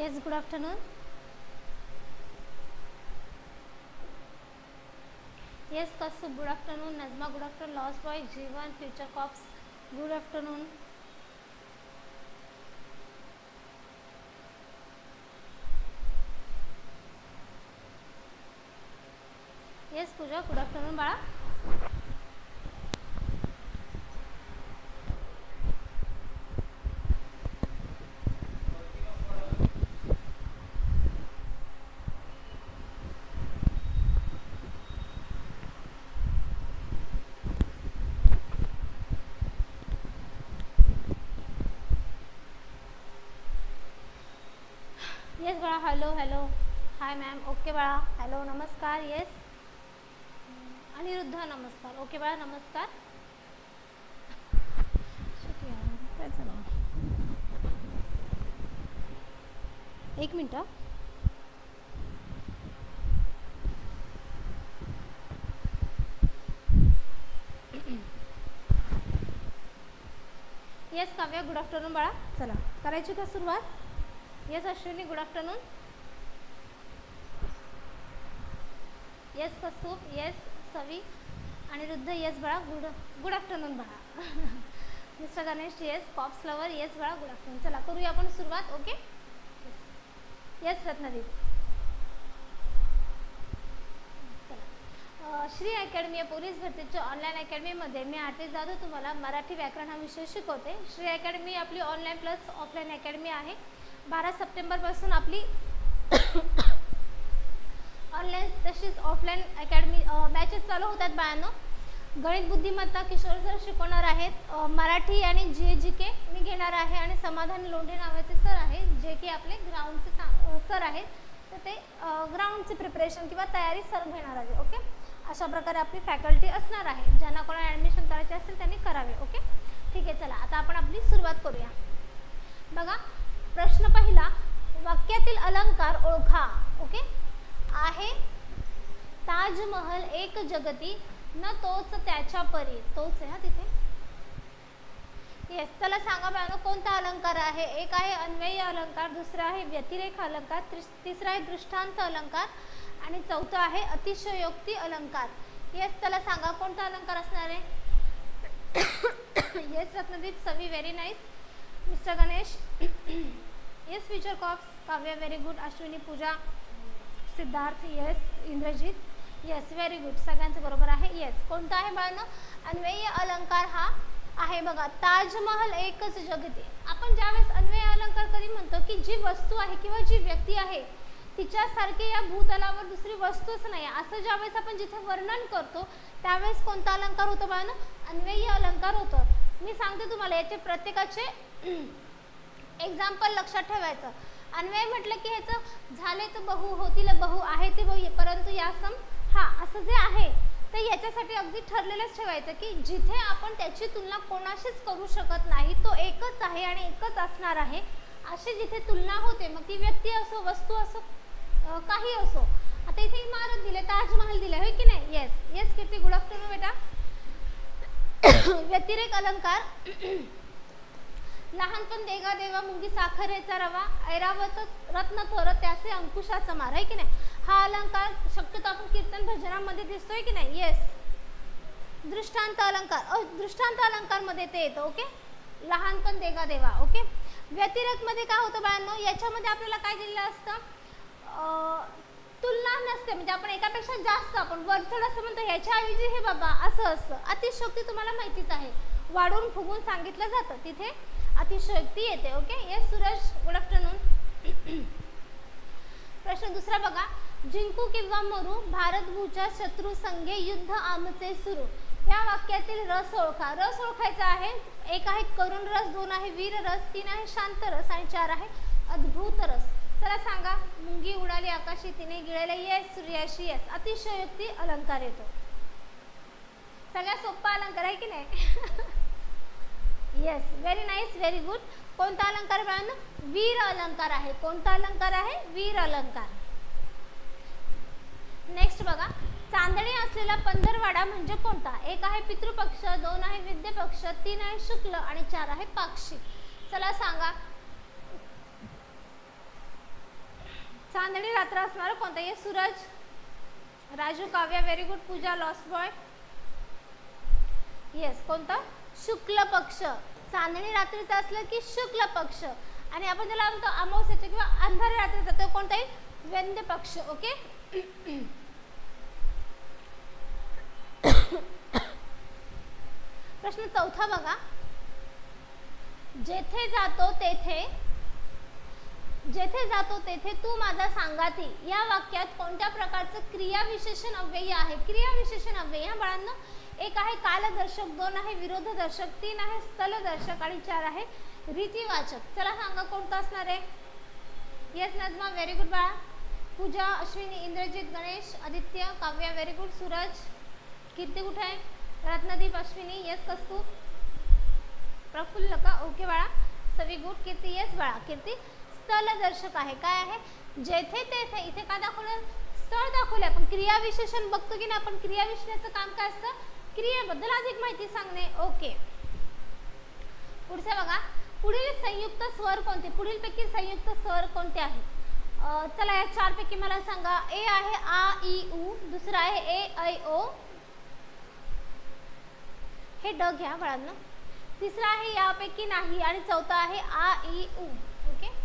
Yes, good afternoon. Yes, Kasub, good afternoon. Nazma, good afternoon. Lost Boy, Jeevan, Future Cops, good afternoon. Yes, Pooja, good afternoon, Bala. Yes, Bala, hello. Hi, ma'am. Okay, Bala. Hello, namaskar. Yes. Aniruddha नमस्कार. Okay बाळा नमस्कार. एक मिनिट. Yes Kavya, good afternoon बाळा. चला करायची का सुरुवात. Yes Ashwini, good afternoon. Yes कस्तूप, येस सवी, अनिरुद्ध, येस बाळा, गुड आफ्टरनून बाळा. Mister Ganesh, yes cops lover, yes बाळा, गुड आफ्टरनून. चला करूया आपण सुरुवात. Okay. Yes Ratnadeep. Shri academy या पोलीस भरतीच्या ऑनलाईन अकॅडमीमध्ये मी आठवी जाधव तुम्हाला मराठी व्याकरण हा विषय शिकवते. श्री अकॅडमी आपली ऑनलाईन प्लस ऑफलाईन अकॅडमी आहे. 12 सप्टेंबरपासून आपली ऑनलाईन तशीच ऑफलाईन अकॅडमी बॅचेस चालू होतात बाळांनो. गणित बुद्धिमत्ता किशोर सर शिकवणार आहेत. मराठी आणि GK मी घेणार आहे आणि समाधान लोंढे नावाचे सर आहेत जे की आपले ग्राउंडचे सर आहेत. तर ते ग्राउंडची प्रिपरेशन किंवा तयारी सर घेणार आहे. ओके. अशा प्रकारे आपली फॅकल्टी असणार आहे. ज्यांना कोणाला ॲडमिशन करायचे असेल त्यांनी करावे. ओके ठीक आहे. चला आता आपण आपली सुरुवात करूया. बघा प्रश्न पहिला, वाक्यातील अलंकार ओळखा. ओके. आहे ताजमहल एक जगती न तोच त्याच्या परी. तोच आहे हा तिथे. येस चला सांगा बाळांनो कोणता अलंकार आहे. एक आहे अन्वयी अलंकार, दुसरा आहे व्यतिरेक अलंकार, तिसरा आहे दृष्टांत अलंकार आणि चौथा आहे अतिशयोक्ती अलंकार. येस चला सांगा कोणता अलंकार असणार आहे. Yes Ratnadeep, Savi very nice. Mister Ganesh yes. Future cops Kavya very good. Ashwini, Pooja, Siddharth, yes. Indrajit, yes very good. सगळ्यांचं बरोबर आहे. येस कोणता आहे बाळांनो. अन्वयी अलंकार हा आहे बघा ताजमहल एकच जगती. आपण ज्यावेळेस अन्वयी अलंकार कधी म्हणतो की जी वस्तू आहे किंवा जी व्यक्ती आहे तिच्यासारखी या भूतलावर दुसरी वस्तूच नाही असं ज्यावेळेस आपण जिथे वर्णन करतो त्यावेळेस कोणता अलंकार होतो बाळांनो. अन्वयी अलंकार होतं. मी सांगते तुम्हाला याचे प्रत्येकाचे एक्झाम्पल लक्षात ठेवायचं. अन्वय म्हटलं की ह्याचं झाले तर बहु, होतील बहु, आहे ते बहु, परंतु यासम हा असं जे आहे तर याच्यासाठी अगदी ठरलेलंच ठेवायचं की जिथे आपण त्याची तुलना कोणाशीच करू शकत नाही, तो एकच आहे आणि एकच असणार आहे, अशी जिथे तुलना होते मग ती व्यक्ती असो, वस्तू असो, काही असो. आता इथे इमारत दिले, ताजमहल दिले होय की नाही. येस येस कीर्ती, गुड आफ्टरनून बेटा. व्यतिरेक अलंकार, लहानपण देगा देवा मुंगी साखरेचा रवा, ऐरावत रत्न थोर त्याचे अंकुशाचा मार आहे की नाही. हा अलंकार शक्यतो आपण कीर्तन भजनामध्ये दिसतोय की नाही. येस. दृष्टांत अलंकार, दृष्टांत अलंकार मध्ये ते येतं. ओके. लहानपण देगा देवा. ओके. व्यतिरेक मध्ये काय होतं बाळांनो, याच्यामध्ये आपल्याला काय दिलेलं असतं, तुलना नसते. म्हणजे आपण एकापेक्षा जास्त आपण वरचढ असं म्हणतो, ह्याच्या ऐवजी हे बाबा असं असतं. अतिशयोक्ती तुम्हाला माहितीच आहे, वाढून फुगून सांगितलं जातं, तिथे अतिशयोक्ती येते. Okay. Yes Suraj, good afternoon. प्रश्न दुसरा बघा, जिंकू किंवा मरू भारत भूच्या शत्रू संगे युद्ध आमचे सुरू. या वाक्यातील रस ओळखा. रस ओळखायचा आहे. एक आहे करुण रस, दोन आहे वीर रस, तीन आहे शांत रस आणि चार आहे अद्भुत रस. चला सांगा. मुंगी उडाली आकाशी, तिने गिळले, येस. सूर्याशी, येस. अतिशयोक्ती अलंकार येतो. सगळ्यात सोपा अलंकार आहे की नाही. Yes very nice, very good. कोणता अलंकार बाळांनो. वीर अलंकार आहे. कोणता अलंकार आहे. वीर अलंकार. नेक्स्ट बघा, चांदणे असलेला पंधरवाडा म्हणजे कोणता. एक आहे पितृपक्ष, दोन आहे विद्येपक्ष, तीन आहे शुक्ल आणि चार आहे पाक्षिक. चला सांगा. चांदणी रात्र असणार कोणता? ये सूरज, राजू, काव्या व्हेरी गुड, पूजा लॉस्ट बॉय. येस कोणता? शुक्ल पक्ष. चांदणी रात्रीचा असलं की शुक्ल पक्ष आणि आपण त्याला म्हणतो अमावस्येचा किंवा अंधार रात्रीचा तो कोणताही व्यंद्य पक्ष. ओके. प्रश्न चौथा बघा. जेथे जातो तेथे तू माझा सांगाती या वाक्यात कोणत्या प्रकारचं क्रियाविशेषण अव्यय आहे? क्रियाविशेषण अव्यय हा बाळांनो, एक आहे कालदर्शक, दोन आहे विरोधदर्शक, तीन आहे स्थलदर्शक आणि चार आहे रीतिवाचक. चला सांगा कोणतं असणार आहे? येस नजमा व्हेरी गुड बाळा, पूजा, अश्विनी, इंद्रजित, गणेश, आदित्य, काव्या व्हेरी गुड, सूरज, कीर्ती कुठे आहे? रत्नदीप, अश्विनी, येस कस्तूर, प्रफुल्ल का? ओके बाळा, सवी गुड, कीर्ती, येस बाळा कीर्ती. स्थलदर्शक आहे. काय आहे? जेथे तेथे. इथे काय दाखवलं? स्थळ दाखवलं. आपण क्रियाविशेषण बघतो की नाही? आपण क्रियाविशेषणाचं काम काय असतं? क्रियेबद्दल अधिक माहिती सांगणे. ओके. पुढचे बघा. पुढील संयुक्त स्वर कोणते? पुढीलपैकी संयुक्त स्वर कोणते आहेत? चला या चार पैकी मला सांगा. ए आहे आ ई उ, दुसरा आहे ए ऐ ओ, हे ड घ्या बाळांनो. तिसरा आहे यापैकी नाही आणि चौथा आहे आ ई उ. ओके.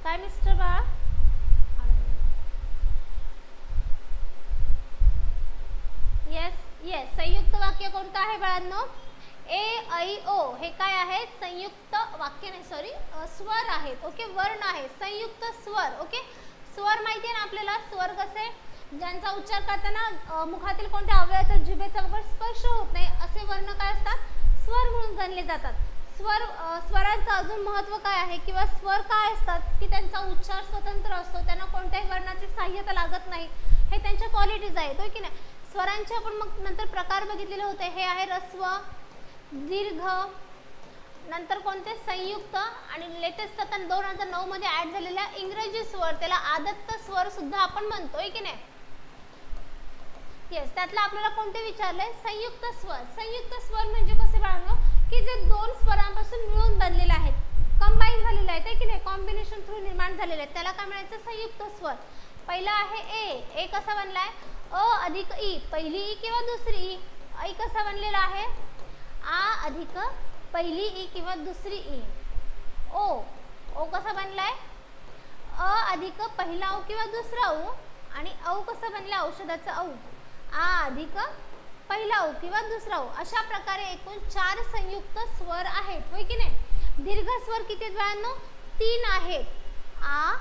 काय मिस्टर बाळा? Yes yes. संयुक्त वाक्य कोणतं आहे बाळांनो? ए ऐ ओ हे काय आहे? संयुक्त वाक्य नाही, सॉरी स्वर आहेत. ओके. वर्ण आहे, संयुक्त स्वर. ओके. स्वर माहिती आहे ना आपल्याला? स्वर कसे? ज्यांचा उच्चार करताना मुखातील कोणत्या अवयवाचा जिभेचा वगैरे स्पर्श होत नाही असे वर्ण काय असतात? स्वर म्हणून गणले जातात. स्वरांचं अजून महत्त्व काय आहे किंवा स्वर काय असतात की त्यांचा उच्चार स्वतंत्र असतो, त्यांना कोणत्याही वर्णाची सहाय्यता लागत नाही. हे त्यांच्या क्वालिटीज आहेत. होय की नाही? स्वरांचे आपण मग नंतर प्रकार बघितलेले होते. हे आहे ऱ्हस्व, दीर्घ, नंतर कोणते? संयुक्त आणि लेटेस्ट आता 2009 मध्ये ऍड झालेला इंग्रजी स्वर, त्याला आदत्त स्वर सुद्धा आपण म्हणतोय की नाही? येस. त्यातला आपल्याला कोणते विचारले? संयुक्त स्वर. संयुक्त स्वर म्हणजे कसे बाळांनो? की जे दोन स्वरांपासून मिळून बनलेले आहेत, कंबाईन झालेले आहेत की नाही? कॉम्बिनेशन थ्रू निर्माण झालेले आहेत, त्याला काय म्हणायचं? संयुक्त स्वर. पहिला आहे ए. ए कसा बनलाय? अ अधिक ई, पहिली ई किंवा दुसरी ई. ऐ कसा बनलेला आहे? आ अधिक पहिली ई किंवा दुसरी ई. ओ. ओ कसा बनलाय? अ अधिक पहिला ओ किंवा दुसरा ओ. आणि औ कसा बनलाय? औषधाचा औ. आ अधिक पहिला ओ किंवा दुसरा ओ. अशा प्रकारे एकूण 4 संयुक्त स्वर आहेत. होय की नाही? दीर्घ स्वर किती आहेत बाळांनो? 3 आहेत. आ,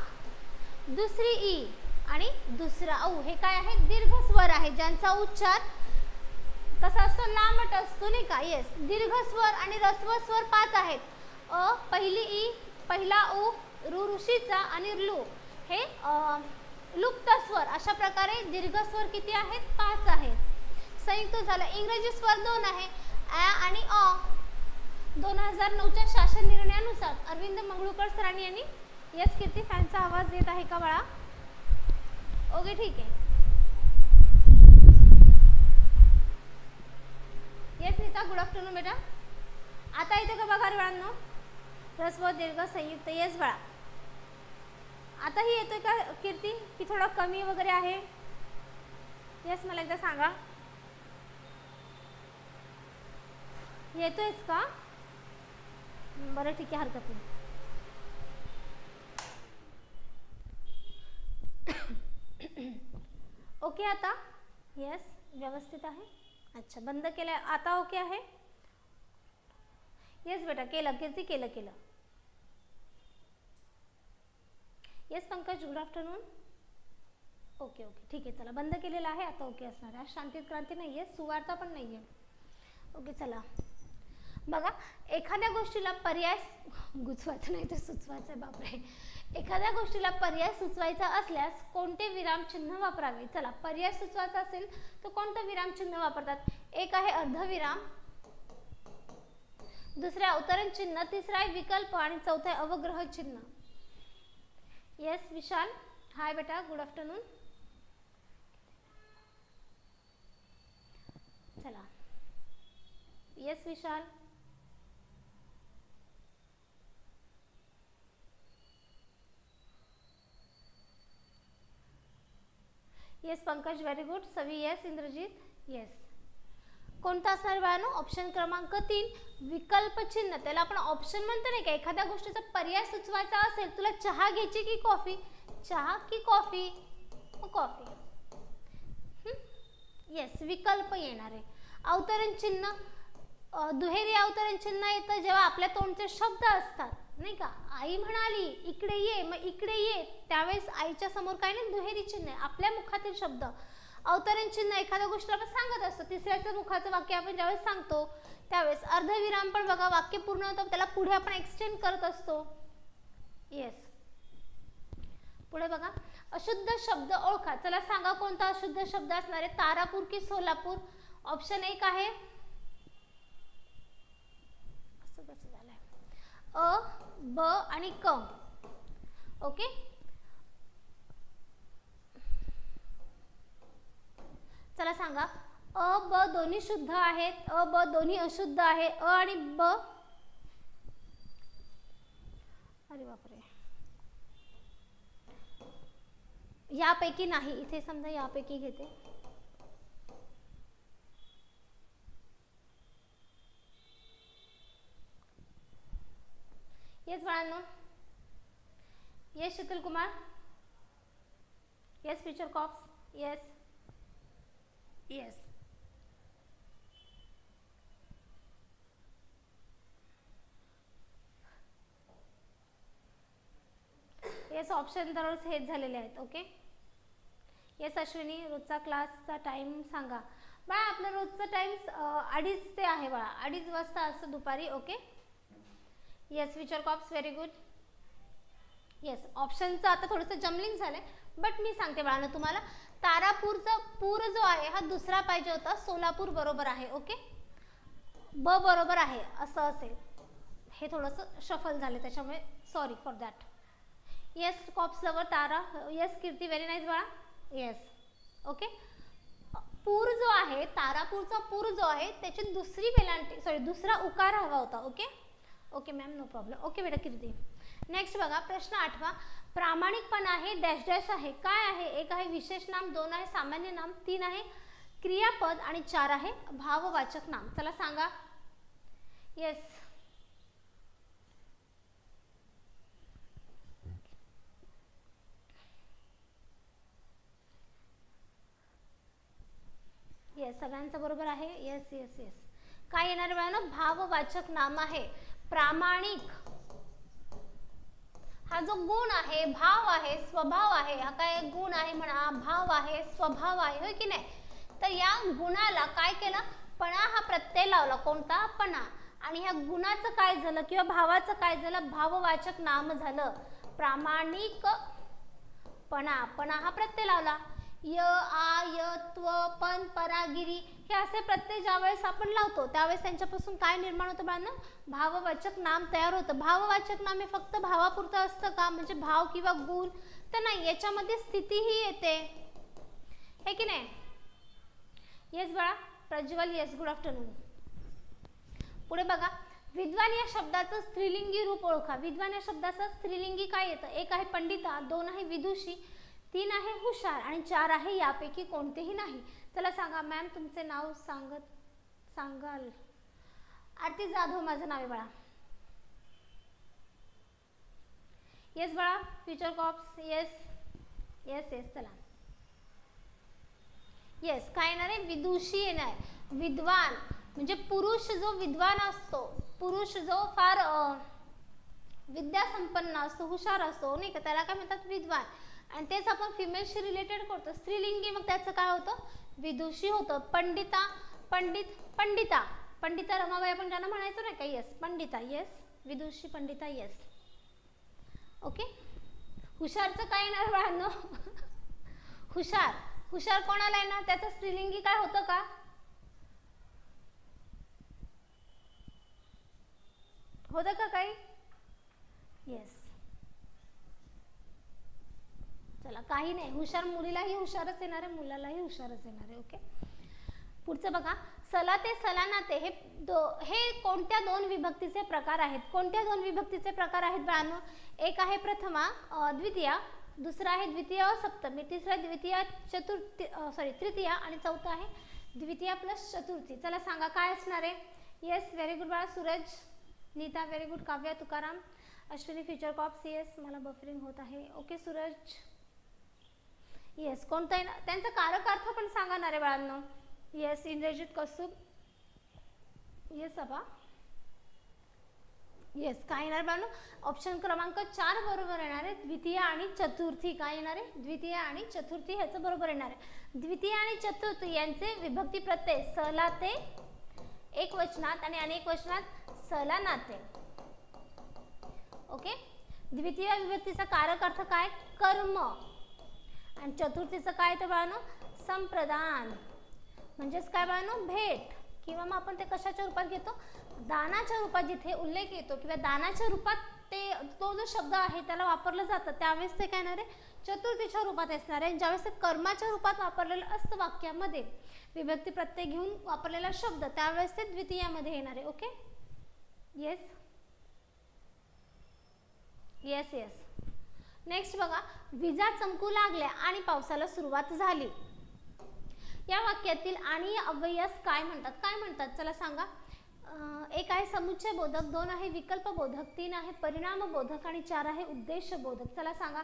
दुसरी ई आणि दुसरा औ. हे काय आहे? दीर्घ स्वर आहे ज्यांचा उच्चार कसा असतो? लांबट असतो नाही का? येस. दीर्घ स्वर आणि ऱ्हस्व स्वर 5 आहेत. अ, पहिली ई, पहिला उ, रु ऋषीचा आणि लू हे लुप्त स्वर. अशा प्रकारे दीर्घ स्वर किती आहेत? 5 आहेत. संयुक्त झालं. इंग्रजी स्वर 2 आहे, आ आणि अ. 2009च्या शासन निर्णयानुसार अरविंद मंगळूकर सरांनी यांनी. येस कीर्ती, फॅनचा आवाज येत आहे का बाळा? ओके ठीक आहे. येस नीता गुड आफ्टरनून बेटा. आता येते का बघा बाळांनो? ह्रस्व दीर्घ संयुक्त. येस बाळा. आताही येतोय का कीर्ती की थोडा कमी वगैरे आहे? येस मला एकदा सांगा. येतोयच का? बरं ठीक आहे, हरकत नाही. ओके आता? येस व्यवस्थित आहे. अच्छा बंद केलं आता? ओके आहे. येस बेटा केलं कीर्ती, केलं केलं. Yes Pankaj good afternoon. Okay okay ठीक आहे. चला बंद केलेलं आहे आता. ओके असणार आहे. शांती क्रांती नाही आहे, सुवार्ता पण नाही आहे. ओके चला बघा. एखाद्या गोष्टीला पर्याय गुचवायचा नाही तर सुचवायचा. बापरे. एखाद्या गोष्टीला पर्याय सुचवायचा असल्यास कोणते विरामचिन्ह वापरावे? चला पर्याय सुचवायचा असेल तर कोणतं विरामचिन्ह वापरतात? एक आहे अर्धविराम, दुसरे अवतरण चिन्ह, तिसरा आहे विकल्प आणि चौथा आहे अवग्रह चिन्ह. येस विशाल. हाय बेटा गुड आफ्टरनून. चला yes Vishal. Yes Pankaj very good. Savi yes. Indrajit yes. कोणता असणार बाळांनो? ऑप्शन क्रमांक 3 विकल्प चिन्ह. त्याला आपण ऑप्शन म्हणतो नाही का, एखाद्या गोष्टीचा पर्याय सुचवायचा असेल, तुला चहा घ्यायची की कॉफी, चहा की कॉफी, कॉफी. येस विकल्प येणार आहे. अवतरण चिन्ह, दुहेरी अवतरण चिन्ह येतं जेव्हा आपल्या तोंडचे शब्द असतात नाही का. आई म्हणाली इकडे ये, मग इकडे ये, त्यावेळेस आईच्या समोर काय नाही दुहेरी चिन्ह आहे, आपल्या मुखातील शब्द. अवतरण चिन्ह एखाद्या गोष्टीला आपण सांगत असतो, तिसऱ्याच्या मुखाचं वाक्य आपण ज्यावेळेस सांगतो त्यावेळेस अर्धविराम पण बघा वाक्य पूर्ण होतं त्याला पुढे आपण एक्सटेंड करत असतो. येस. पुढे बघा अशुद्ध शब्द ओळखा. चला सांगा कोणता अशुद्ध शब्द असणार आहे? तारापूर की सोलापूर? ऑप्शन 1 आहे असं कसं झालंय अ, ब आणि क. ओके. चला सांगा अ ब दोन्ही शुद्ध आहेत, अ ब दोन्ही अशुद्ध आहे, अ आणि ब. अरे बापरे, यापैकी नाही. इथे समजा यापैकी घेते. येस बाळांनो. Yes Sheetal Kumar. Yes future cops. Yes yes. Yes option दररोज हेच झालेले आहेत. ओके. येस अश्विनी. रोजचा क्लासचा टाइम सांगा. बाळा आपलं रोजचा टाइम 2:30 ते आहे बाळा, 2:30 वाजता असं दुपारी. Okay. Yes future cops very good. Yes ऑप्शनचं आता थोडंसं जमलिंग झालंय बट मी सांगते बाळांनो तुम्हाला. तारापूरचा पूर जो आहे हा दुसरा पाहिजे होता, सोलापूर बरोबर आहे. ओके. ब बरोबर आहे असं असेल, हे थोडंसं शफल झालं त्याच्यामुळे sorry for that. Yes cops lover Tara. Yes Kirti very nice बाळा. येस. ओके. पूर जो आहे तारापूरचा पूर जो आहे त्याची दुसरी वेलांटी सॉरी दुसरा उकार हवा होता. Okay. Okay ma'am no problem. Okay बेटा कीर्ती. नेक्स्ट बघा प्रश्न 8वा. प्रामाणिकपणा आहे डॅश डॅश आहे. काय आहे? 1 आहे विशेष नाम, 2 आहे सामान्य नाम, 3 आहे क्रियापद आणि 4 आहे भाववाचक नाम. चला सांगा. येस. येस सगळ्यांचं बरोबर आहे. Yes yes yes. काय येणार बाळांनो? भाववाचक नाम आहे. प्रामाणिक हा जो गुण आहे, भाव आहे, स्वभाव आहे, हा काय गुण आहे म्हणा, भाव आहे, स्वभाव आहे, होय की नाही. तर या गुणाला काय केलं? पणा हा प्रत्यय लावला. कोणता? पणा. आणि ह्या गुणाचं काय झालं किंवा भावाचं काय झालं? भाववाचक नाम झालं. प्रामाणिक पणा, पणा हा प्रत्यय लावला. य आ य त्व पण परागिरी हे असे प्रत्यय ज्यावेळेस आपण लावतो त्यावेळेस त्यांच्यापासून काय निर्माण होतं बाळांनो? भाववाचक नाम तयार होतं. भाववाचक नाम हे फक्त भावापुरतं असतं का? म्हणजे भाव किंवा गुण तर नाही, याच्यामध्ये स्थितीही येते, हे की नाही. येस बाळा. Prajwal yes good afternoon. पुढे बघा विद्वान या शब्दाचं स्त्रीलिंगी रूप ओळखा. विद्वान या शब्दाचं स्त्रीलिंगी काय येतं? 1 आहे पंडिता, 2 आहे विदुषी, 3 आहे हुशार आणि 4 आहे यापैकी कोणतेही नाही. चला सांगा मॅम तुमचे नाव सांगाल. आरती जाधव माझं नाव आहे बाळा. येस बाळा. Future cops. Yes yes yes. चला येस काय येणार आहे? विदुषी येणार. विद्वान म्हणजे पुरुष जो विद्वान असतो, पुरुष जो फार विद्यासंपन्न असतो, हुशार असतो नाही का, त्याला काय म्हणतात? विद्वान. आणि तेच आपण फिमेलशी रिलेटेड करतो स्त्रीलिंगी, मग त्याचं काय होतं? विदुषी होतं. पंडिता, पंडित, पंडिता, पंडिता रमाबाई आपण ज्यांना म्हणायचो नाही का. येस पंडिता. येस. विदुषी पंडिता. येस. ओके. हुशारचं काय येणार बाळांनो? हुशार. हुशार कोणाला येणार? त्याचं स्त्रीलिंगी काय होतं का? होतं का काही? येस. चला काही नाही, हुशार मुलीलाही हुशारच येणार आहे, मुलालाही हुशारच येणार आहे. ओके. पुढचं बघा सला ते सलानाते हे कोणत्या 2 विभक्तीचे प्रकार आहेत? कोणत्या 2 विभक्तीचे प्रकार आहेत बाळांनो? 1 आहे प्रथमा, द्वितीया, दुसरा आहे द्वितीय सप्तमी, तिसरा द्वितीय चतुर्थी तृतीय आणि चौथा आहे द्वितीय प्लस चतुर्थी. चला सांगा काय असणार आहे. येस, व्हेरी गुड बाळा. Suraj, Neeta very good. Kavya, Tukaram, Ashwini future cops. Yes, मला बफरिंग होत आहे. ओके सूरज. येस, कोणतं आहे ना त्यांचं कारक अर्थ पण सांगा ना रे बाळांनो. येस, इंद्रजित कसूब. येस अबा. येस, काय येणार बाळांनो. ऑप्शन क्रमांक 4 बरोबर येणार आहे. द्वितीय आणि चतुर्थी काय येणार आहे. द्वितीय आणि चतुर्थी ह्याचं बरोबर येणार आहे. द्वितीय आणि चतुर्थी यांचे विभक्ती प्रत्यय सला ते एक वचनात आणि अनेक वचनात सला नाते. ओके. द्वितीय विभक्तीचा कारक अर्थ काय. कर्म. आणि चतुर्थीचं काय तर बाळांनो संप्रदान, म्हणजेच काय बाळांनो भेट, किंवा मग आपण ते कशाच्या रूपात घेतो, दानाच्या रूपात जिथे उल्लेख येतो किंवा दानाच्या रूपात ते तो जो शब्द आहे त्याला वापरलं जातं त्यावेळेस ते काय येणार आहे चतुर्थीच्या रूपात असणार आहे. ज्यावेळेस ते कर्माच्या रूपात वापरलेलं असतं वाक्यामध्ये विभक्ती प्रत्यय घेऊन वापरलेला शब्द त्यावेळेस ते द्वितीयामध्ये येणार आहे. Okay. Yes yes yes. Next बघा. विजा चमकू लागल्या आणि पावसाला सुरुवात झाली. या वाक्यातील आणि या अव्ययास काय म्हणतात. काय म्हणतात चला सांगा. एक आहे समुच्चय बोधक, 2 आहे विकल्प बोधक, 3 आहे परिणाम बोधक आणि 4 आहे उद्देश बोधक. चला सांगा.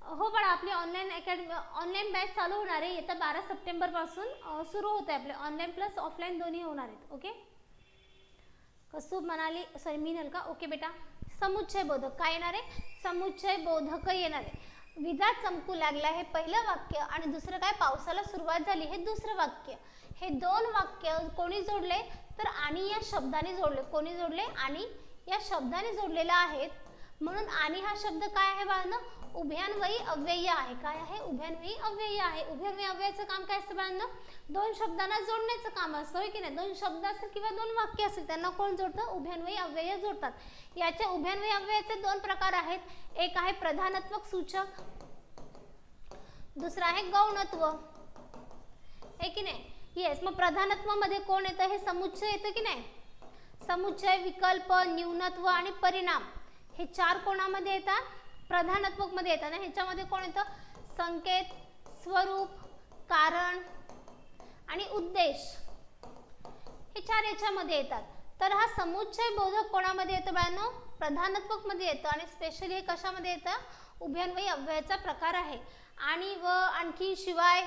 हो बाळा, आपली ऑनलाईन बॅच चालू होणार आहे. येत्या 12 सप्टेंबर पासून सुरू होते. आपले ऑनलाईन प्लस ऑफलाईन दोन्ही होणार आहेत. ओके. कसूब म्हणाली, सॉरी मीनल का. ओके बेटा. समुच्चय बोधक काय येणार आहे. समुच्चय बोधक येणार आहे. विजा चमकू लागल्या हे पहिलं वाक्य आणि दुसरं काय पावसाला सुरुवात झाली हे दुसरं वाक्य. हे 2 वाक्य कोणी जोडले तर आणि या शब्दाने जोडले. कोणी जोडले. आणि या शब्दाने जोडलेला आहेत. म्हणून आणि हा शब्द काय आहे बाळांनो उभयान्वयी अव्यय आहे. काय आहे उभयान्वयी अव्यय आहे. उभयान्वयी अव्ययाचं काम काय असतं बाळांनो 2 शब्दांना जोडण्याचं काम असतं होय की नाही. 2 शब्द असतील किंवा 2 वाक्य असतील त्यांना कोण जोडतं उभयान्वयी अव्यय जोडतात. याच्या उभयान्वयी अव्ययाचे 2 प्रकार आहेत. एक आहे प्रधानत्वक सूचक, दुसरा आहे गौणत्व आहे की नाही. येस, मग प्रधानत्वामध्ये कोण येतं हे समुच्चय येतं की नाही. समुच्चय, विकल्प, न्यूनत्व आणि परिणाम हे 4 कोणामध्ये येतात प्रधानत्वक मध्ये येतात. ह्याच्यामध्ये कोण येतं संकेत, स्वरूप, कारण आणि उद्देश हे 4 याच्यामध्ये येतात. तर हा समुच्चय बोधक कोणामध्ये येतो बाळांनो प्रधानत्वक मध्ये येतं आणि स्पेशली हे कशामध्ये येतं उभयान्वयी अव्ययाचा प्रकार आहे. आणि व आणखी शिवाय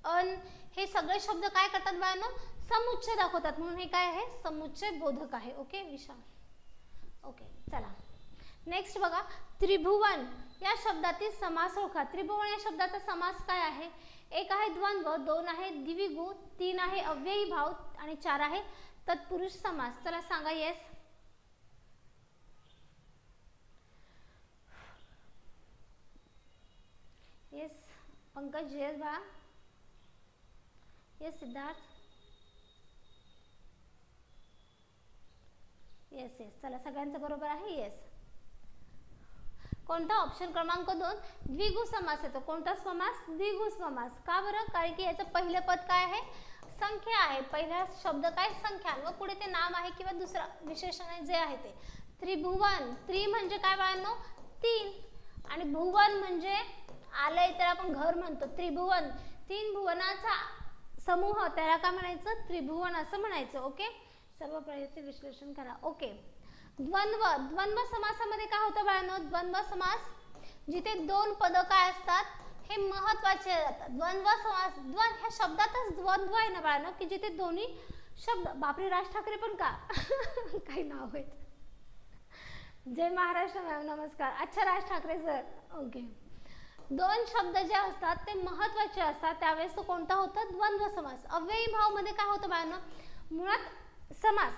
अन हे सगळे शब्द काय करतात बाळांनो समुच्चय दाखवतात म्हणून हे काय आहे समुच्चय बोधक आहे. ओके विशाल. ओके चला नेक्स्ट बघा. त्रिभुवन या शब्दातील समास ओळखा. त्रिभुवन या शब्दाचा समास काय आहे. 1 आहे द्वंद्व, 2 आहे द्विगु, 3 आहे अव्ययी भाव आणि 4 आहे तत्पुरुष समास. चला सांगा. Yes yes Pankaj. येस बा. येस सिद्धार्थ. Yes yes. चला सगळ्यांचं बरोबर आहे. येस. कोणता ऑप्शन क्रमांक 2 द्विगु समास येतो. कोणता समास द्विगु समास. का बरं कारण की याचं पहिलं पद काय आहे संख्या आहे. पहिला शब्द काय संख्या व पुढे ते नाम आहे किंवा दुसरा विशेषण आहे जे आहे ते. त्रिभुवन त्रि म्हणजे काय बाळांनो 3 आणि भुवन म्हणजे आलंय तर आपण घर म्हणतो. त्रिभुवन 3 भुवनाचा समूह त्याला काय म्हणायचं त्रिभुवन असं म्हणायचं. ओके. सर्व प्रकारचे विश्लेषण करा. ओके. द्वंद्व. द्वंद्व समासामध्ये काय होतं बाळांनो द्वंद्व समास जिथे 2 पद काय असतात हे महत्वाचे असतात. द्वंद्व समास ह्या शब्दातच द्वंद्व आहे ना बाळांनो की जिथे दोन्ही शब्द. बापरे राज ठाकरे पण का काही नाव आहेत. जय महाराष्ट्र मॅम नमस्कार. अच्छा राज ठाकरे सर. ओके. 2 शब्द जे असतात ते महत्वाचे असतात त्यावेळेस तो कोणता होता द्वंद्व समास. अव्ययी भाव मध्ये काय होतं बाळांनो मुळात समास.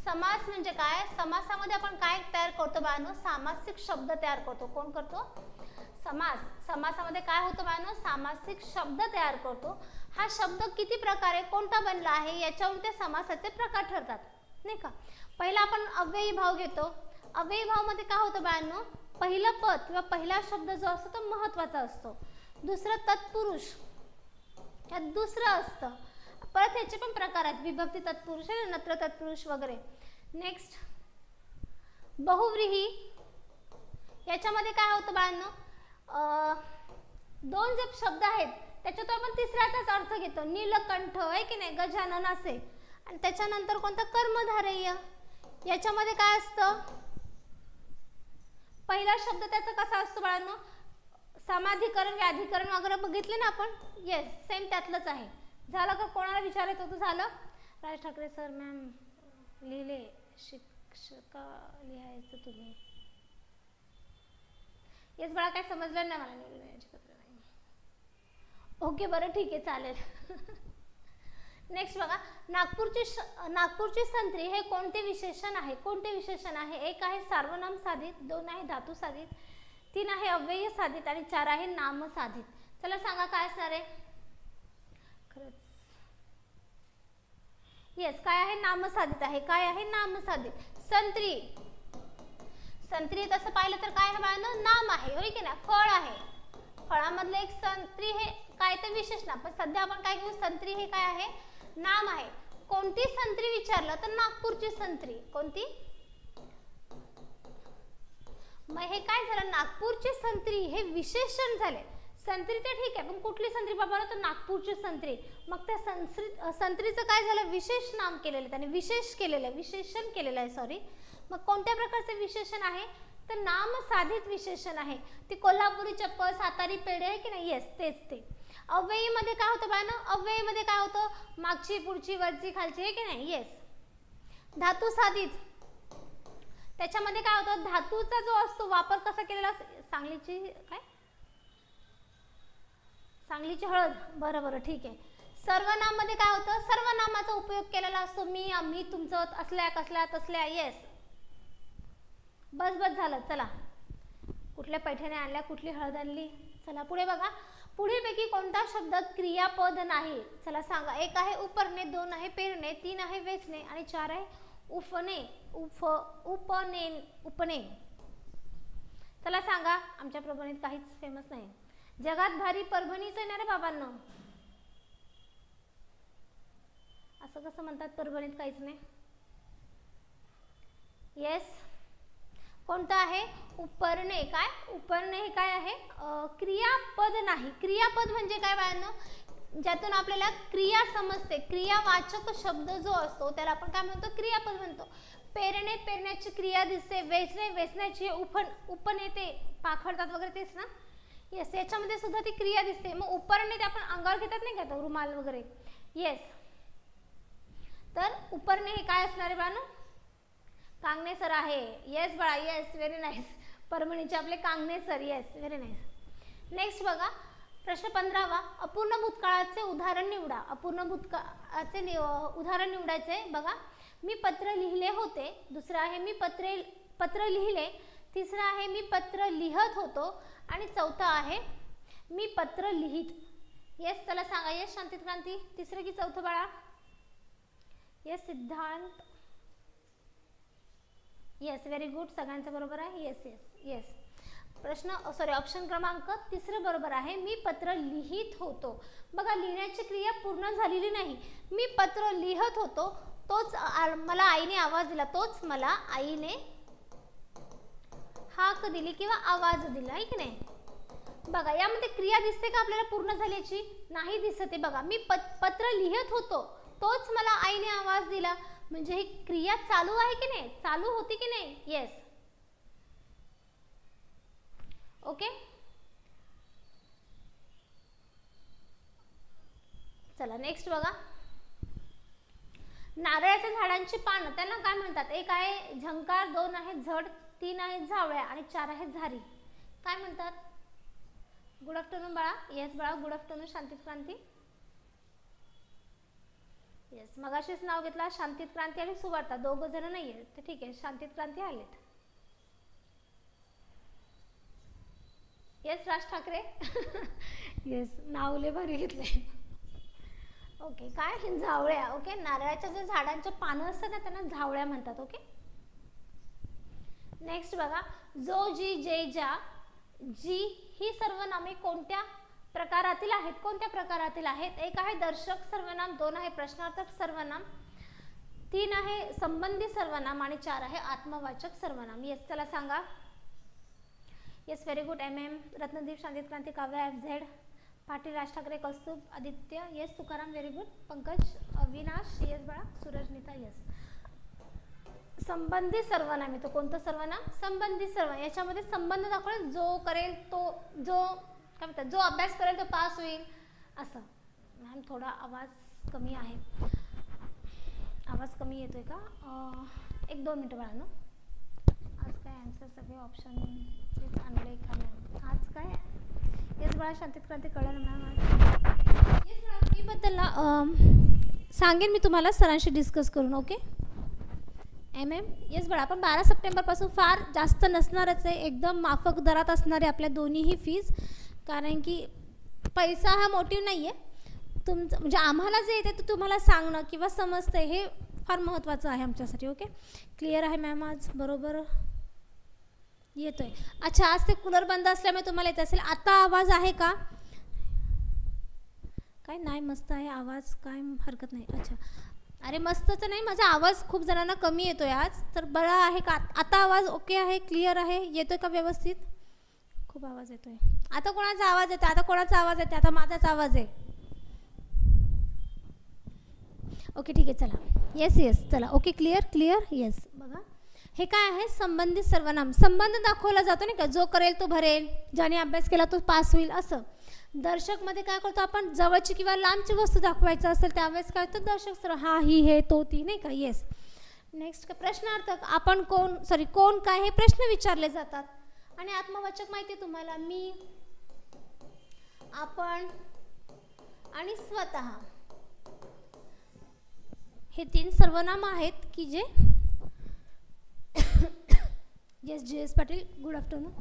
समास म्हणजे काय समासामध्ये आपण काय तयार करतो बाळांनो सामासिक शब्द तयार करतो. कोण करतो समास. समासामध्ये काय होतं बाळांनो सामासिक शब्द तयार करतो. हा शब्द किती प्रकारे कोणता बनला आहे याच्यावरून ते समासाचे प्रकार ठरतात नाही का. पहिला आपण अव्ययी भाव घेतो. अव्ययी भाव मध्ये काय होतं बाळांनो पहिलं पद किंवा पहिला शब्द जो असतो तो महत्वाचा असतो. दुसरं तत्पुरुष यात दुसरं असतं. परत ह्याचे पण प्रकार आहेत विभक्ती तत्पुरुष नत्र तत्पुरुष वगैरे. नेक्स्ट बहुव्रीही याच्यामध्ये काय होतं बाळांनो दोन जे शब्द आहेत त्याच्यातून आपण तिसऱ्याचाच अर्थ घेतो. नीलकंठ आहे की नाही, गजानन असे. आणि त्याच्यानंतर कोणतं कर्मधारय. याच्यामध्ये काय असतं, पहिला शब्द त्याचा कसा असतो बाळांनो, समाधिकरण व्याधिकरण वगैरे बघितले ना आपण. येस, सेम त्यातलंच आहे. झालं का, कोणाला विचारायचं होतं? झालं. राज ठाकरे सर मॅम लिहिले, शिक्षका लिहायचं तुम्ही. येस बाळा, काय समजलं नाही मला. नाही. ओके बरं ठीक आहे चालेल. नेक्स्ट बघा, नागपूरची संत्री हे कोणते विशेषण आहे? कोणते विशेषण आहे? एक आहे सार्वनाम साधित, दोन आहे धातू साधित, तीन आहे अव्यय साधित आणि चार आहे नाम साधित. चला सांगा काय असणार आहे. खरंच येस, काय आहे? नाम साधित आहे. काय आहे? नाम साधित. संत्री, संत्री तसं पाहिलं तर काय आहे बाळांनो, नाम आहे, होय की नाही, फळ आहे. फळामधलं एक संत्री हे काय तर विशेषण. पण सध्या आपण काय घेऊ, संत्री हे काय आहे? नाम आहे. कोणती संत्री विचारलं तर नागपूरची संत्री. कोणती? मग हे काय झालं, नागपूरची संत्री हे विशेषण झाले. संत्री ते ठीक आहे, पण कुठली संत्री बाबा, तर नागपूरची संत्री. मग त्या संत्रीचं काय झालं, विशेष नाम केलेलं, त्याने विशेष केलेलं आहे, विशेषण केलेलं आहे, सॉरी. मग कोणत्या प्रकारचे विशेषण आहे, तर नाम साधित विशेषण आहे. ती कोल्हापुरी चप्पल, सातारी पेढे आहे की नाही, येस तेच ते. अव्ययीमध्ये काय होतं बाळांनो, अव्ययीमध्ये काय होतं, मागची पुढची वरची खालची आहे की नाही, येस. धातू साधित, त्याच्यामध्ये काय होतं, धातूचा जो असतो वापर कसा केलेला, सांगलीची काय, सांगलीची हळद, बरं बरं ठीक आहे. सर्वनाम मध्ये काय होतं, सर्वनामाचा उपयोग केलेला असतो. मी, आम्ही, तुमचं, असल्या, कसल्या, तसल्या, येस. बस बस झालं. चला, कुठल्या पैठणी आणल्या, कुठली हळद आणली. चला पुढे बघा, पुढीलपैकी कोणता शब्द क्रियापद नाही. चला सांगा. एक आहे उपरणे, दोन आहे पेरणे, तीन आहे वेचणे आणि चार आहे उपने. उपने. चला सांगा. आमच्या परभणीत काहीच फेमस नाही. जगात भारी परभणीच आहे ना रे बाबांनो. असं कसं म्हणतात, परभणीत काहीच नाही. येस, कोणतं आहे, उपरणे. काय उपरणे हे काय आहे, क्रियापद नाही. क्रियापद म्हणजे काय बाळांनो, ज्यातून आपल्याला क्रिया समजते, क्रियावाचक शब्द जो असतो त्याला आपण काय म्हणतो, क्रियापद म्हणतो. पेरणे, पेरण्याची क्रिया दिसते. वेचणे, वेचण्याची उपन येते, पाखडतात वगैरे, तेच ना. येस, याच्यामध्ये सुद्धा ती क्रिया दिसते. मग उपरणे ते आपण अंगावर घेतात नाही का, रुमाल वगैरे. येस, तर उपरणे हे काय असणार आहे बाळांनो, कांगणे सर आहे. येस बाळा, येस, व्हेरी नाईस. परभणीचे आपले Kangane sir, yes, very nice. Next बघा, प्रश्न 15वा. अपूर्ण भूतकाळाचे उदाहरण निवडा. अपूर्ण भूतकाळाचे उदाहरण निवडायचे. बघा, मी पत्र लिहिले होते. दुसरं आहे मी पत्र लिहिले. तिसरं आहे मी पत्र लिहत होतो. आणि चौथा आहे मी पत्र लिहित. येस, चला सांगा. येस शांती क्रांती, तिसरं की चौथं बाळा? येस सिद्धांत, येस, व्हेरी गुड. सगळ्यांचं बरोबर आहे. Yes yes yes. प्रश्न सॉरी ऑप्शन क्रमांक तिसरं बरोबर आहे. मी पत्र लिहित होतो. बघा, लिहिण्याची क्रिया पूर्ण झालेली नाही. मी पत्र लिहत होतो, तोच मला आईने आवाज दिला, तोच मला आईने हाक दिली किंवा आवाज दिला, आहे की नाही. बघा, यामध्ये क्रिया दिसते का आपल्याला पूर्ण झाल्याची? नाही दिसते. बघा, मी पत्र लिहत होतो, तोच मला आईने आवाज दिला, म्हणजे ही क्रिया चालू आहे की नाही, चालू होती की नाही. Yes, okay. चला नेक्स्ट बघा, नारळाच्या झाडांची पानं त्यांना काय म्हणतात? एक आहे झंकार, दोन आहे झड, तीन आहे झावळ्या आणि चार आहे झारी. काय म्हणतात? गुड आफ्टरनून बाळा. येस बाळा, गुड आफ्टरनून. शांती क्रांती, येस. मगाशीच नाव घेतला शांती क्रांती आणि सुवार्ता, दोघ जण नाहीये तर ठीक आहे, शांती क्रांती आलेत. येस राज ठाकरे. येस, नाव लय भारी घेतले. ओके, काय झावळ्या. ओके, नारळाच्या जे झाडांचे पानं असतात ना त्यांना झावळ्या म्हणतात. ओके. नेक्स्ट बघा, जो, जी, जे, ज्या, जी ही सर्वनामे कोणत्या प्रकारातील आहेत? कोणत्या प्रकारातील आहेत? एक आहे दर्शक सर्वनाम, दोन आहे प्रश्नार्थक सर्वनाम, तीन आहे संबंधी सर्वनाम आणि चार आहे आत्मवाचक सर्वनाम. येस, चला सांगा. Yes very good. MM, Ratnadeep, Shantit Kranti, Kavya, FZ, Patil, Raj Thackeray, Kaustubh, Aditya, yes. Tukaram, very good. Pankaj, Avinash, yes बाळा. सूरज, नीता, येस. संबंधी सर्वनाम येतो. कोणतं सर्वनाम? संबंधी सर्वनाम. याच्यामध्ये संबंध दाखवला, जो करेल तो, जो काय म्हणतात, जो अभ्यास करेल तो पास होईल असं. मॅम थोडा आवाज कमी आहे, आवाज कमी येतोय का? 1-2 मिनटं बाळांनो. आज काय आन्सर सगळे ऑप्शन आणले का मॅम? आज काय? येस बाळा, शांतित क्रांती कळलं मॅम. येस बाळा, फीबद्दल ना सांगेन मी तुम्हाला सरांशी डिस्कस करून. ओके MM, येस बाळा. आपण 12 सप्टेंबरपासून फार जास्त नसणारच आहे, एकदम माफक दरात असणारे आपल्या दोन्हीही फीज. कारण की पैसा हा मोटिव्ह नाही आहे तुमचं, म्हणजे आम्हाला जे येते ते तुम्हाला सांगणं किंवा समजतं हे फार महत्त्वाचं आहे आमच्यासाठी. ओके क्लिअर आहे मॅम? आज बरोबर येतोय? अच्छा, आज ते कूलर बंद असल्यामुळे तुम्हाला येत असेल. आता आवाज आहे का? काय नाही, मस्त आहे आवाज, काय हरकत नाही. अच्छा, अरे मस्तच नाही, माझा आवाज खूप जणांना कमी येतोय आज, तर बरा आहे का आता आवाज? ओके आहे, क्लिअर आहे, येतोय का व्यवस्थित? खूप आवाज येतोय. आता कोणाचा आवाज येतो? आता कोणाचा आवाज येतो? आता माझाच आवाज आहे. ओके ठीक आहे, चला. येस येस, चला. Okay clear clear. येस. बघा हे काय आहे? संबंधित सर्वनाम. संबंध दाखवला जातो नाही का, जो करेल तो भरेल, ज्याने अभ्यास केला तो पास होईल असं. दर्शकमध्ये काय करतो आपण? जवळची किंवा लांबची वस्तू दाखवायचं असेल त्यावेळेस काय होतं? दर्शक सर्व, हा, ही, हे, तो, ती, नाही का. येस. नेक्स्ट प्रश्नार्थक. आपण कोण, सॉरी कोण काय हे प्रश्न विचारले जातात. आणि आत्मवाचक माहिती आहे तुम्हाला, मी, आपण आणि स्वतः, हे 3 सर्वनाम आहेत की जे yes JS Patil, good afternoon.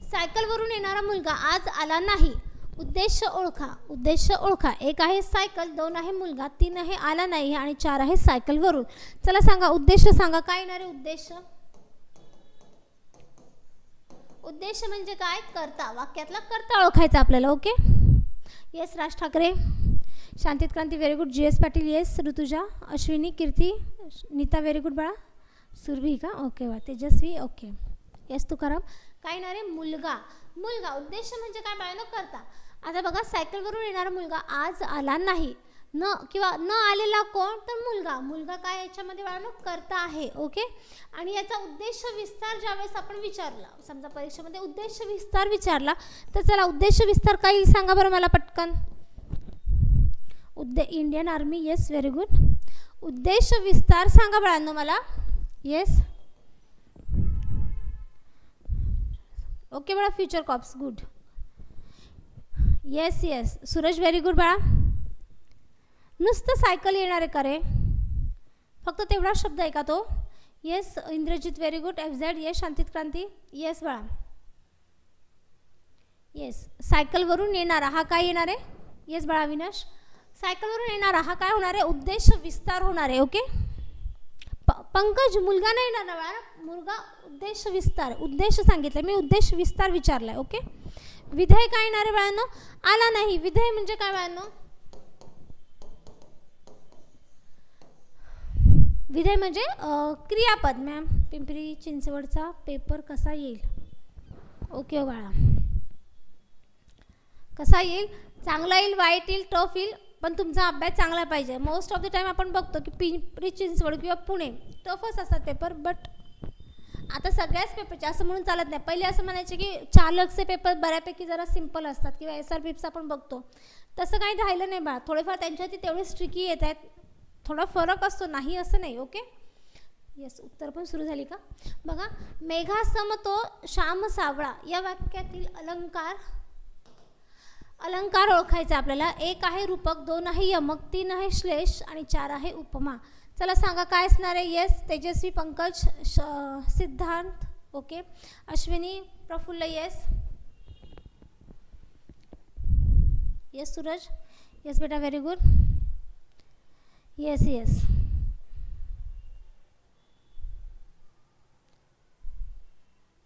सायकलवरून येणारा मुलगा आज आला नाही. उद्देश ओळखा. उद्देश ओळखा. 1 आहे सायकल, 2 आहे मुलगा, 3 आहे आला नाही आणि 4 आहे सायकलवरून. चला सांगा उद्देश सांगा. काय येणार आहे उद्देश? उद्देश म्हणजे काय? कर्ता. वाक्यातला कर्ता ओळखायचा आपल्याला. Okay yes. Raj Thackeray, Shantit Kranti, very good. JS Patil, yes. Rutuja, Ashwini, Kirti, Neeta, very good बाळा. सुरभी का? ओके वा. तेजस्वी, ओके. येस. तुकाराम. काय येणार आहे? मुलगा. मुलगा. उद्देश म्हणजे काय बाळांनो? करता. आता बघा, सायकलवरून येणारा मुलगा आज आला नाही. न किंवा न आलेला कोण? तर मुलगा. मुलगा काय याच्यामध्ये बाळांनो? करता आहे. ओके. आणि याचा उद्देश विस्तार ज्यावेळेस आपण विचारला, समजा परीक्षेमध्ये उद्देश विस्तार विचारला, तर चला उद्देश विस्तार काय येईल सांगा बरं मला पटकन. Indian army. Yes very good. उद्देश विस्तार सांगा बाळांनो मला. येस. ओके बाळा. Future cops. Good. Yes yes. Suraj, very good बाळा. नुसतं सायकल येणार आहे का रे? फक्त तेवढा शब्द आहे का तो? Yes. Indrajit, very good. FZ, yes. Shantit Kranti, yes बाळा. येस. सायकलवरून येणारा हा काय येणार आहे? येस बाळा. अविनाश, सायकलवरून येणारा हा काय होणार आहे? उद्देश विस्तार होणार आहे. ओके. पंकज, मुलगा नाही येणार ना बाळा, मुलगा. उद्देश विस्तार. उद्देश सांगितलं मी, उद्देश विस्तार विचारलाय. ओके. विधेय काय येणार आहे बाळांनो? आला नाही. विधेय म्हणजे काय बाळांनो? विधेय म्हणजे क्रियापद. मॅम, पिंपरी चिंचवडचा पेपर कसा येईल? ओके बाळा. कसा येईल? चांगला येईल, वाईट येईल, टफ येईल, पण तुमचा अभ्यास चांगला पाहिजे. मोस्ट ऑफ द टाइम आपण बघतो की पिंपरी चिंचवड किंवा पुणे टफच असतात पेपर, बट आता सगळ्याच पेपरचे असं म्हणून चालत नाही. पहिले असं म्हणायचे की चालकचे पेपर बऱ्यापैकी जरा सिम्पल असतात किंवा SRPचं आपण बघतो, तसं काही राहिलं नाही बा. थोडेफार त्यांच्यावरती तेवढे ट्रिकी येत आहेत, थोडा फरक असतो, नाही असं नाही. ओके. येस. उत्तर पण सुरू झाली का? बघा, मेघा सम तो श्याम सावळा या वाक्यातील अलंकार. अलंकार ओळखायचा आपल्याला. 1 आहे रूपक, 2 आहे यमक, 3 आहे श्लेष आणि 4 आहे उपमा. चला सांगा काय असणार आहे? Yes. Tejaswi, Pankaj, Siddhant, okay. Ashwini, Prafull, yes. Yes. Suraj, yes बेटा, व्हेरी गुड. Yes yes.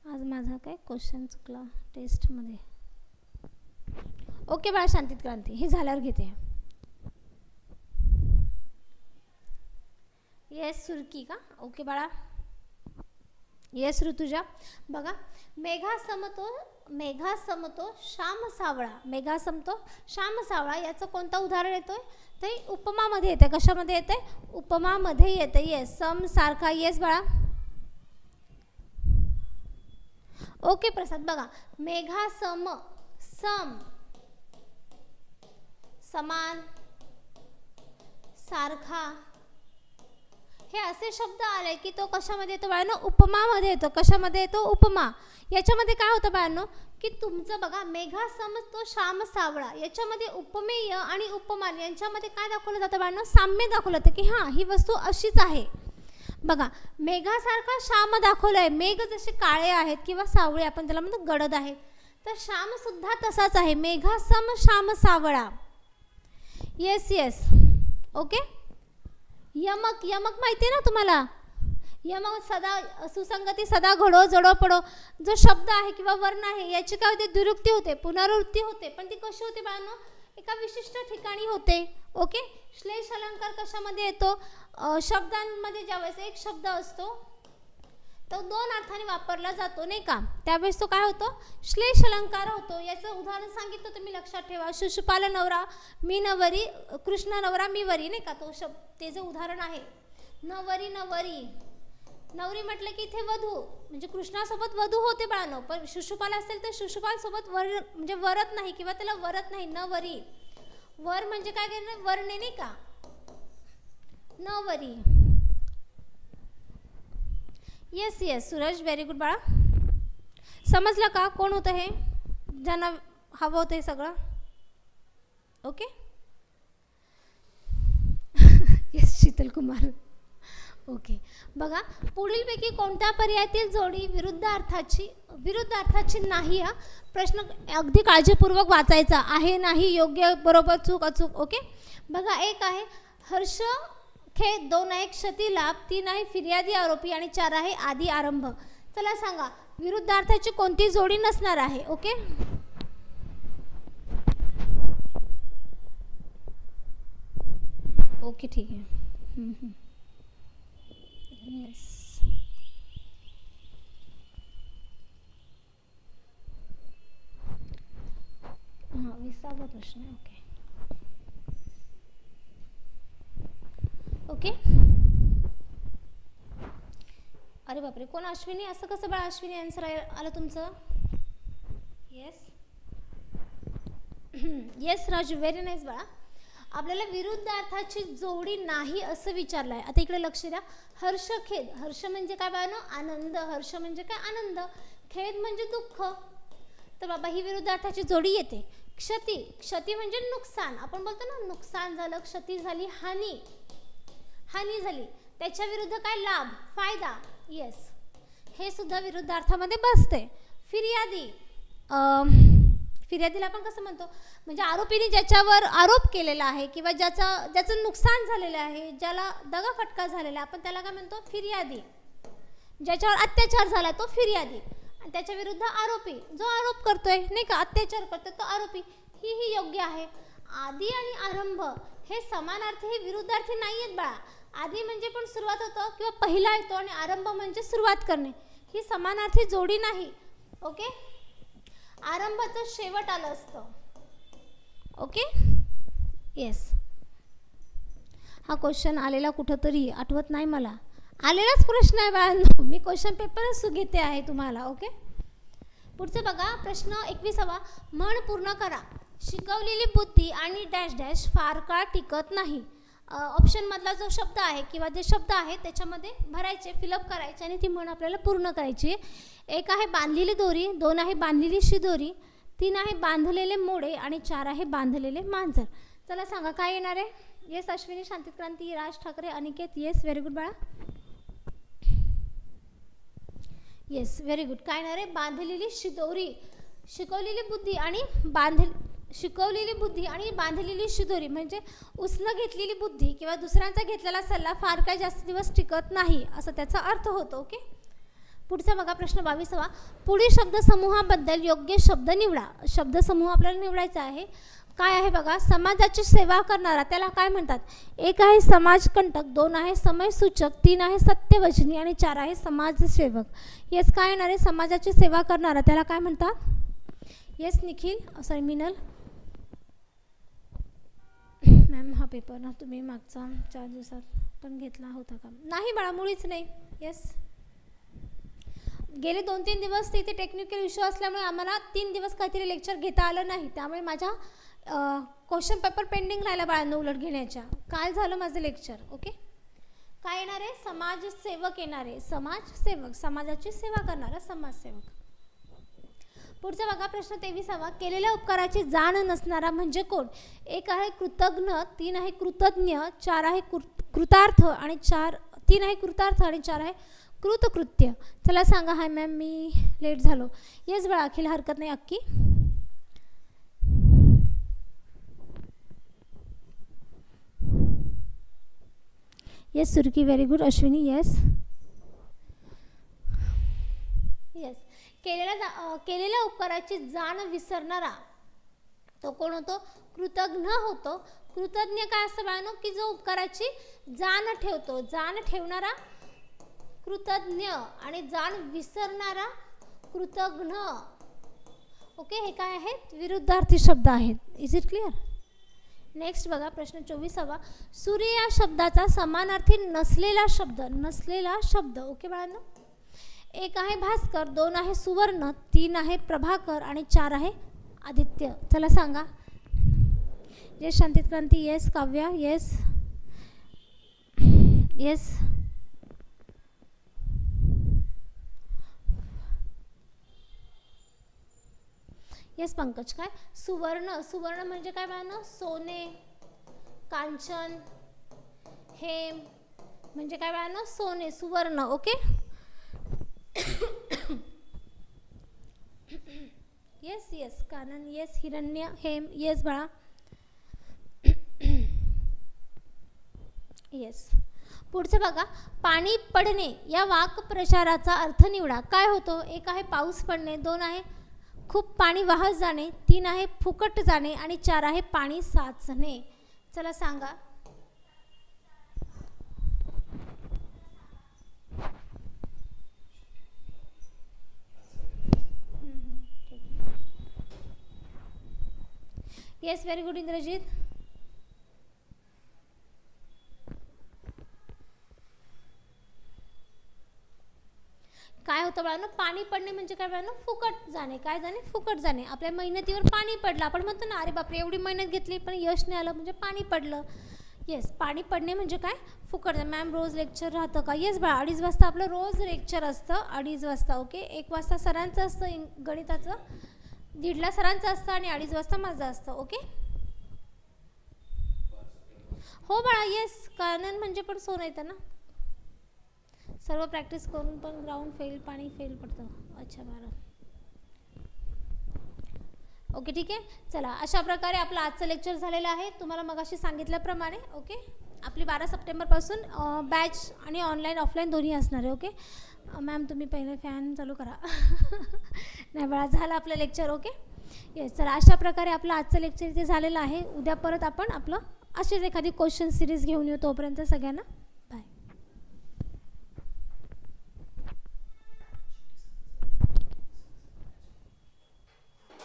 आज माझा काय क्वेश्चन चुकला टेस्टमध्ये. ओके बाळा. शांतित क्रांती हे झाल्यावर घेते. येस. सुरकी का? ओके बाळा. येस. ऋतुजा. बघा, मेघा समतो मेघा समतो श्याम सावळा, मेघा समतो श्याम सावळा याचं कोणतं उदाहरण येतोय? तर उपमामध्ये येते. कशामध्ये येते? उपमामध्ये येते. येस, सम सारखा. येस बाळा. ओके प्रसाद. बघा, मेघा सम, सम समान, सारखा, हे असे शब्द आले की तो कशामध्ये येतो बाळांनो? उपमामध्ये येतो. कशामध्ये येतो? उपमा. याच्यामध्ये काय होतं बाळांनो की तुमचं बघा, मेघा सम तो श्याम सावळा, याच्यामध्ये उपमेय आणि उपमान यांच्यामध्ये काय दाखवलं जातं बाळांनो? साम्य दाखवलं जातं की हां ही वस्तू अशीच आहे. बघा, मेघासारखा श्याम दाखवलं आहे. मेघ जसे काळे आहेत किंवा सावळे आपण त्याला म्हणतो गडद आहेत, तर श्याम सुद्धा तसाच आहे. मेघा सम श्याम सावळा. Yes yes. ओके. यमक, यमक माहिती आहे ना तुम्हाला? यमक सदा सुसंगती, सदा घडो जडो पडो. जो शब्द आहे किंवा वर्ण आहे याची काय होते? दुरुक्ती होते, पुनरावृत्ती होते. पण ती कशी होते बाळांनो? एका विशिष्ट ठिकाणी होते. ओके. श्लेष अलंकार कशामध्ये येतो? शब्दांमध्ये ज्यावेळेस एक शब्द असतो तो दोन अर्थाने वापरला जातो नाही का, त्यावेळेस तो काय होतो? श्लेष अलंकार होतो. याचं उदाहरण सांगितलं तुम्ही लक्षात ठेवा. शिशुपाल नवरा मी नवरी, कृष्ण नवरा मी वरी नाही का, तो शब्द ते जे उदाहरण आहे. नवरी नवरी, नवरी म्हटलं की इथे वधू म्हणजे कृष्णासोबत वधू होते बाळांनो. पण शिशुपाल असेल तर शिशुपाल सोबत वर म्हणजे वरत नाही किंवा त्याला वरत नाही. नवरी, वर म्हणजे काय करणार? वरणे नाही का, नवरी. Yes yes Suraj, very good बाळा. समजलं का कोण होतं हे, ज्यांना हवं होतं हे सगळं? Okay. Yes Sheetal Kumar. Okay. बघा, पुढीलपैकी कोणत्या पर्यायातील जोडी विरुद्ध अर्थाची नाही? हा प्रश्न अगदी काळजीपूर्वक वाचायचा आहे. नाही, योग्य, बरोबर, चूक, अचूक. ओके. बघा, एक आहे हर्ष खेद, 2 आहे क्षती लाभ, 3 आहे फिर्यादी आरोपी आणि 4 आहे आदी आरंभ. चला सांगा, विरुद्ध अर्थाची कोणती जोडी नसणार आहे? ओके. ओके ठीक आहे. येस. हां, 20वा प्रश्न आहे. Okay okay. अरे बापरे, कोण? अश्विनी. असं कसं बाळा अश्विनी आन्सर आलं तुमचं? Yes yes Raju, very nice बाळा. आपल्याला विरुद्ध अर्थाची जोडी नाही असं विचारलं आहे. आता इकडे लक्ष द्या. हर्ष खेद, हर्ष म्हणजे काय बाळांनो? आनंद. हर्ष म्हणजे काय? आनंद. खेद म्हणजे दुःख. तर बाबा ही विरुद्ध अर्थाची जोडी येते. क्षती, क्षती म्हणजे नुकसान. आपण बोलतो ना नुकसान झालं, क्षती झाली, हानी, हानी झाली. त्याच्या विरुद्ध काय? लाभ, फायदा. येस, हे सुद्धा विरुद्ध अर्थामध्ये बसते. फिर्यादी, फिर्यादीला आपण कसं म्हणतो? म्हणजे आरोपीने ज्याच्यावर आरोप केलेला आहे किंवा ज्याचं नुकसान झालेलं आहे, ज्याला दगाफटका झालेला आहे, आपण त्याला काय म्हणतो? फिर्यादी. ज्याच्यावर अत्याचार झाला तो फिर्यादी. आणि त्याच्या विरुद्ध आरोपी, जो आरोप करतोय नाही का, अत्याचार करतोय, तो आरोपी. ही योग्य आहे. आदी आणि आरंभ हे समानार्थी, हे विरुद्धार्थी नाही आहेत बाळा. आदी म्हणजे पण सुरुवात होतं किंवा पहिला येतो आणि आरंभ म्हणजे सुरुवात करणे. ही समानार्थी जोडी नाही. ओके. आरंभाचं शेवट आलं असतं. ओके. येस. हा क्वेश्चन आलेला कुठंतरी आठवत नाही मला. आलेलाच प्रश्न आहे बाळांनो, मी क्वेश्चन पेपरच घेते आहे तुम्हाला. ओके. पुढचं बघा, प्रश्न 21वा. म्हण पूर्ण करा. शिकवलेली बुद्धी आणि डॅश डॅश फार काळ टिकत नाही. ऑप्शनमधला जो शब्द आहे किंवा जे शब्द आहेत त्याच्यामध्ये भरायचे, फिलअप करायचे आणि ती म्हण आपल्याला पूर्ण करायची. 1 आहे बांधलेली दोरी, 2 आहे बांधलेली शिदोरी, 3 आहे बांधलेले मोडे आणि 4 आहे बांधलेले मांजर. चला सांगा काय येणार आहे? Yes Ashwini, Shantikranti, Raj Thackeray, Aniket. Yes, very good बाळा. Yes, very good. काय येणार आहे? बांधलेली शिदोरी. शिकवलेली बुद्धी आणि शिकवलेली बुद्धी आणि बांधलेली शिदोरी म्हणजे उसनं घेतलेली बुद्धी किंवा दुसऱ्यांचा घेतलेला सल्ला फार काही जास्त दिवस टिकत नाही असं त्याचा अर्थ होतो. ओके. पुढचा बघा, प्रश्न 22वा. पुढील शब्दसमूहाबद्दल योग्य शब्द निवडा. शब्दसमूह आपल्याला निवडायचा आहे. काय आहे बघा? समाजाची सेवा करणारा, त्याला काय म्हणतात? 1 आहे समाजकंटक, 2 आहे समयसूचक, 3 आहे सत्यवचनी आणि 4 आहे समाजसेवक. हेच काय येणार आहे? समाजाची सेवा करणारा, त्याला काय म्हणतात? Yes Nikhil, sorry Minal ma'am, हा पेपर ना तुम्ही मागचा 4 दिवसात पण घेतला होता का? नाही बाळा, मुळीच नाही. येस, गेले 2-3 दिवस तिथे टेक्निकल इश्यू असल्यामुळे आम्हाला 3 दिवस काहीतरी लेक्चर घेता आलं नाही, त्यामुळे माझ्या क्वेश्चन पेपर पेंडिंग राहिला बाळांनो उलट घेण्याच्या. काल झालं माझं लेक्चर. ओके, काय येणार आहे? समाजसेवक येणार आहे. समाजसेवक, समाजाची सेवा करणारा समाजसेवक. पुढचा बघा प्रश्न 23वा. केलेल्या उपकाराची जाण नसणारा म्हणजे कोण? 1 आहे कृतज्ञ, 3 आहे कृतज्ञ, 4 आहे कृतार्थ आणि 3 आहे कृतार्थ आणि 4 आहे कृतकृत्य. चला सांगा. हाय मॅम, मी लेट झालो. येस बाळा, अखिल हरकत नाही. Akki, yes. Surki, very good. Ashwini, yes yes. केलेल्या उपकाराची जाण विसरणारा तो कोण होतो? कृतज्ञ होतो. कृतज्ञ काय असतं बाळांनो? की जो उपकाराची जाण ठेवतो. जाण ठेवणारा कृतज्ञ आणि जाण विसरणारा कृतज्ञ. ओके, हे काय आहेत? विरुद्धार्थी शब्द आहेत. Is it clear? नेक्स्ट बघा प्रश्न 24वा. सूर्य या शब्दाचा समानार्थी नसलेला शब्द. ओके बाळांनो, 1 आहे भास्कर, 2 आहे सुवर्ण, 3 आहे प्रभाकर आणि 4 आहे आदित्य. चला सांगा. Yes Shantit Kranti, yes. Kavya, yes yes. Yes Pankaj. काय सुवर्ण? सुवर्ण म्हणजे काय बाळांनो? सोने. कांचन, हेम म्हणजे काय बाळांनो? सोने, सुवर्ण. Okay, yes yes. Kanan, yes. हिरण्य, हेम, येस बाळा. येस. पुढचं बघा. पाणी पडणे या वाक्प्रचाराचा अर्थ निवडा. काय होतो? 1 आहे पाऊस पडणे, 2 आहे खूप पाणी वाहत जाणे, 3 आहे फुकट जाणे आणि 4 आहे पाणी साचणे. चला सांगा. Yes, very good Indrajeet. काय होतं बाळांनो? पाणी पडणे म्हणजे काय बाळांनो? फुकट जाणे. काय जाणे? फुकट जाणे. आपल्या मेहनतीवर पाणी पडलं. आपण म्हणतो ना, अरे बापरे एवढी मेहनत घेतली पण यश नाही आलं, म्हणजे पाणी पडलं. येस, पाणी पडणे म्हणजे काय? फुकट. मॅम रोज लेक्चर राहतं का? येस बाळा, 2:30 वाजता आपलं रोज लेक्चर असतं. 2:30 वाजता. ओके, 1 वाजता सरांचं असतं गणिताचं, 1:30ला सरांचं असतं आणि 2:30 वाजता माझं असतं. ओके, हो बाळा. येस, कानन म्हणजे पण सोनं येतं ना. सर्व प्रॅक्टिस करून पण ग्राउंड फेल, पाणी फेल पडतं. अच्छा बरं. ओके, ठीक आहे. चला, अशा प्रकारे आपलं आजचं लेक्चर झालेलं आहे. तुम्हाला मगाशी सांगितल्याप्रमाणे. ओके, आपली 12 सप्टेंबरपासून बॅच आणि ऑनलाईन ऑफलाईन दोन्ही असणार आहे. ओके मॅम, तुम्ही पहिले फॅन चालू करा. नाही बाळा, झालं आपलं लेक्चर. Okay, yes. चला, अशा प्रकारे आपलं आजचं लेक्चर इथे झालेलं आहे. उद्या परत आपण आपलं अशीच एखादी क्वेश्चन सिरीज घेऊन येऊ. तोपर्यंत सगळ्यांना